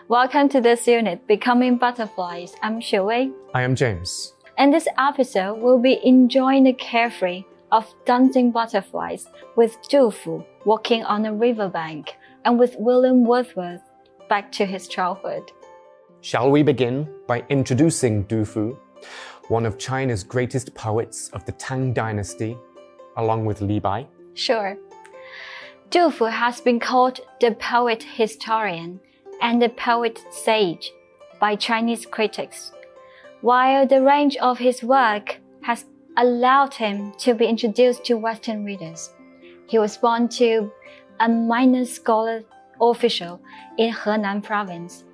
Welcome to this unit, Becoming Butterflies. I'm Xuewei. I am James. In this episode, we'll be enjoying the carefree of dancing butterflies with Du Fu walking on a riverbank and with William Wordsworth back to his childhood. Shall we begin by introducing Du Fu, one of China's greatest poets of the Tang Dynasty, along with Li Bai? Sure. Du Fu has been called the poet historian and the poet sage by Chinese critics, while the range of his work has allowed him to be introduced to Western readers. He was born to a minor scholar official in Henan province.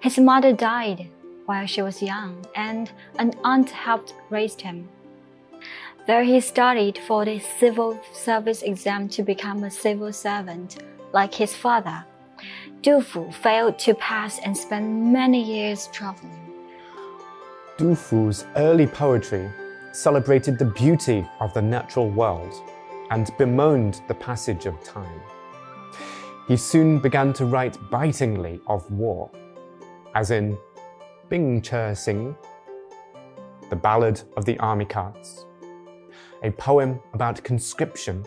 His mother died while she was young, and an aunt helped raise him. Though he studied for the civil service exam to become a civil servant, like his father, Du Fu failed to pass and spent many years traveling. Du Fu's early poetry celebrated the beauty of the natural world and bemoaned the passage of time. He soon began to write bitingly of war, as in Bing Che Sing, the Ballad of the Army Carts, a poem about conscription,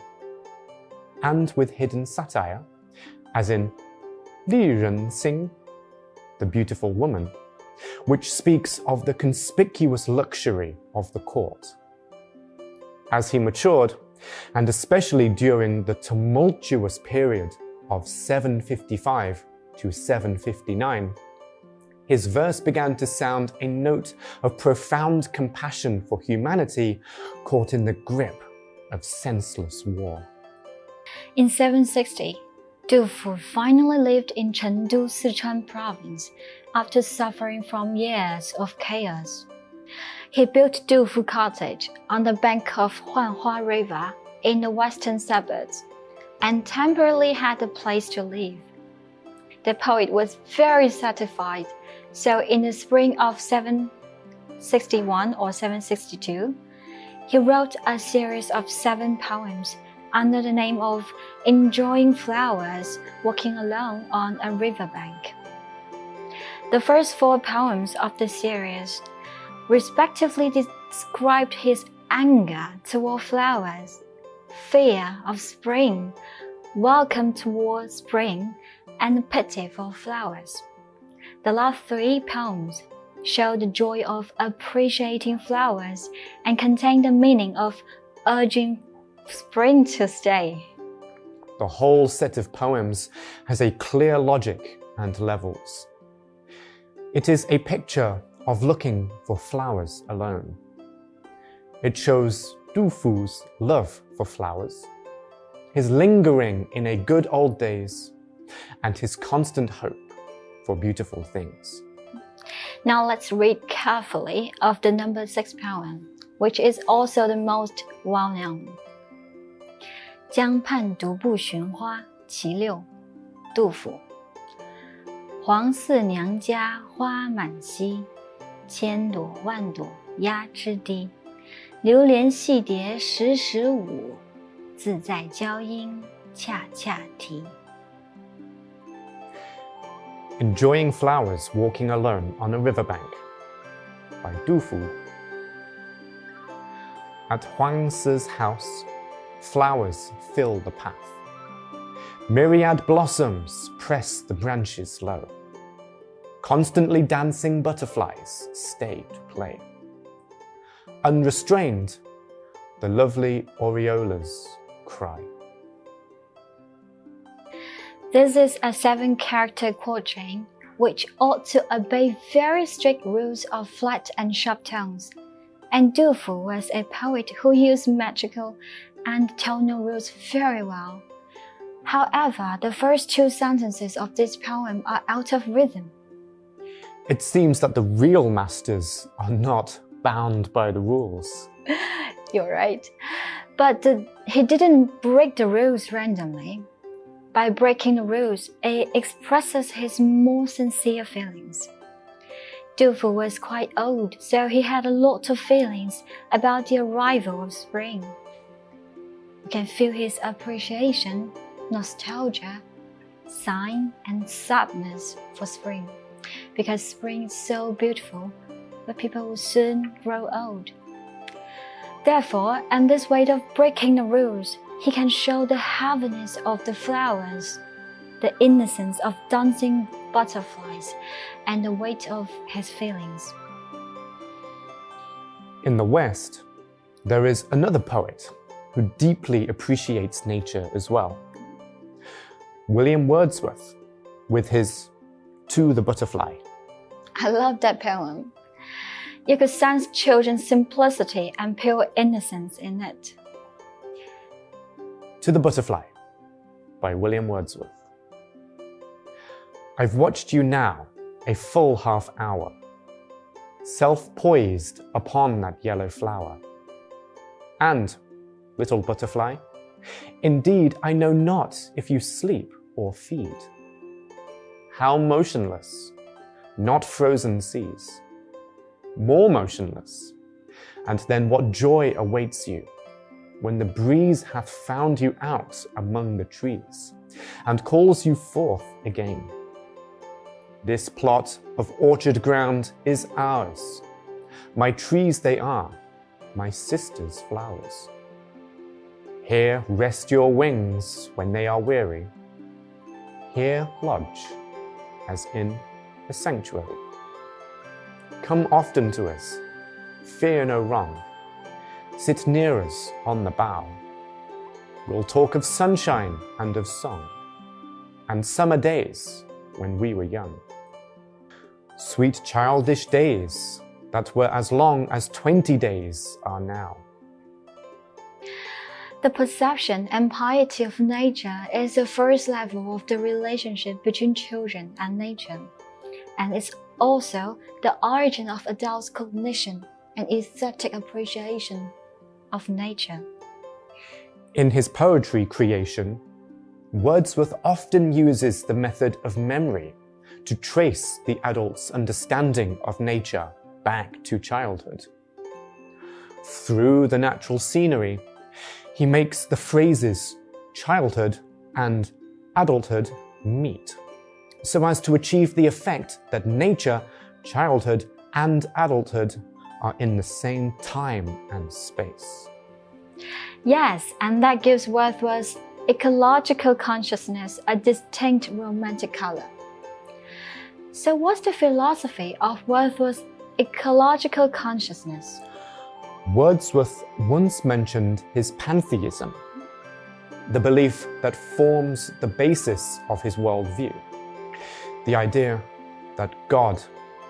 and with hidden satire, as in Li Ren Xing, the Beautiful Woman, which speaks of the conspicuous luxury of the court. As he matured, and especially during the tumultuous period of 755 to 759, his verse began to sound a note of profound compassion for humanity caught in the grip of senseless war. In 760, Du Fu finally lived in Chengdu, Sichuan province after suffering from years of chaos. He built Du Fu Cottage on the bank of Huanhua River in the western suburbs and temporarily had a place to live. The poet was very satisfied, so in the spring of 761 or 762, he wrote a series of 7 poems under the name of Enjoying Flowers, Walking Alone on a Riverbank. The first 4 poems of the series respectively described his anger toward flowers, fear of spring, welcome toward spring, and pity for flowers. The last 3 poems show the joy of appreciating flowers and contain the meaning of urging spring to stay. The whole set of poems has a clear logic and levels. It is a picture of looking for flowers alone. It shows Du Fu's love for flowers, his lingering in a good old days, and his constant hope for beautiful things. Now let's read carefully of the number 6 poem, which is also the most well-known. 江畔独步寻花其六，杜甫。黄四娘家花满蹊，千朵万朵压枝低。流连戏蝶时时舞，自在娇莺恰恰啼。Enjoying Flowers Walking Alone on a Riverbank by Du Fu. At Huang Si's house, flowers fill the path. Myriad blossoms press the branches low. Constantly dancing butterflies stay to play. Unrestrained, the lovely aureolas cry. This is a 7-character quatrain, which ought to obey very strict rules of flat and sharp tones. And Du Fu was a poet who used metrical and tonal rules very well. However, the first 2 sentences of this poem are out of rhythm. It seems that the real masters are not bound by the rules. You're right. But he didn't break the rules randomly. By breaking the rules, it expresses his more sincere feelings. Du Fu was quite old, so he had a lot of feelings about the arrival of spring. You can feel his appreciation, nostalgia, sighing and sadness for spring, because spring is so beautiful, but people will soon grow old. Therefore, in this way of breaking the rules, he can show the happiness of the flowers, the innocence of dancing butterflies, and the weight of his feelings. In the West, there is another poet who deeply appreciates nature as well. William Wordsworth, with his To the Butterfly. I love that poem. You could sense children's simplicity and pure innocence in it. To the Butterfly by William Wordsworth. I've watched you now a full half hour, self-poised upon that yellow flower. And, little butterfly, indeed I know not if you sleep or feed. How motionless, not frozen seas, more motionless, and then what joy awaits you when the breeze hath found you out among the trees and calls you forth again. This plot of orchard ground is ours. My trees they are, my sister's flowers. Here rest your wings when they are weary. Here lodge, as in a sanctuary. Come often to us, fear no wrong. Sit near us on the bough. We'll talk of sunshine and of song, and summer days when we were young. Sweet childish days that were as long as 20 days are now. The perception and piety of nature is the first level of the relationship between children and nature, and it's also the origin of adults' cognition and aesthetic appreciation of nature. In his poetry creation, Wordsworth often uses the method of memory to trace the adult's understanding of nature back to childhood. Through the natural scenery, he makes the phrases childhood and adulthood meet, so as to achieve the effect that nature, childhood, and adulthood are in the same time and space. Yes, and that gives Wordsworth's ecological consciousness a distinct romantic color. So what's the philosophy of Wordsworth's ecological consciousness? Wordsworth once mentioned his pantheism, the belief that forms the basis of his worldview, the idea that God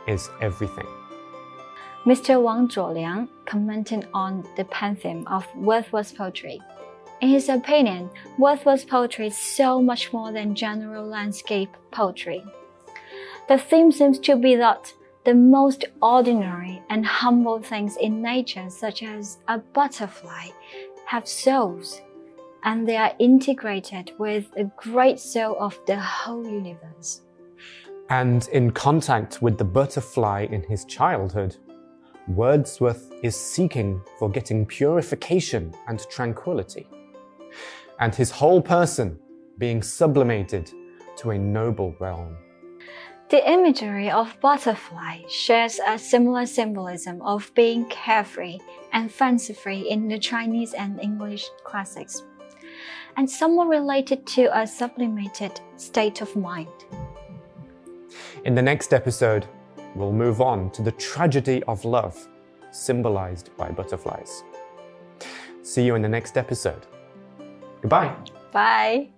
is everything. Mr. Wang Zhuoliang commented on the pantheism of Wordsworth's poetry. In his opinion, Wordsworth's poetry is so much more than general landscape poetry. The theme seems to be that the most ordinary and humble things in nature, such as a butterfly, have souls, and they are integrated with the great soul of the whole universe. And in contact with the butterfly in his childhood, Wordsworth is seeking for getting purification and tranquility, and his whole person being sublimated to a noble realm. The imagery of butterfly shares a similar symbolism of being carefree and fancy-free in the Chinese and English classics, and somewhat related to a sublimated state of mind. In the next episode, we'll move on to the tragedy of love, symbolized by butterflies. See you in the next episode. Goodbye. Bye.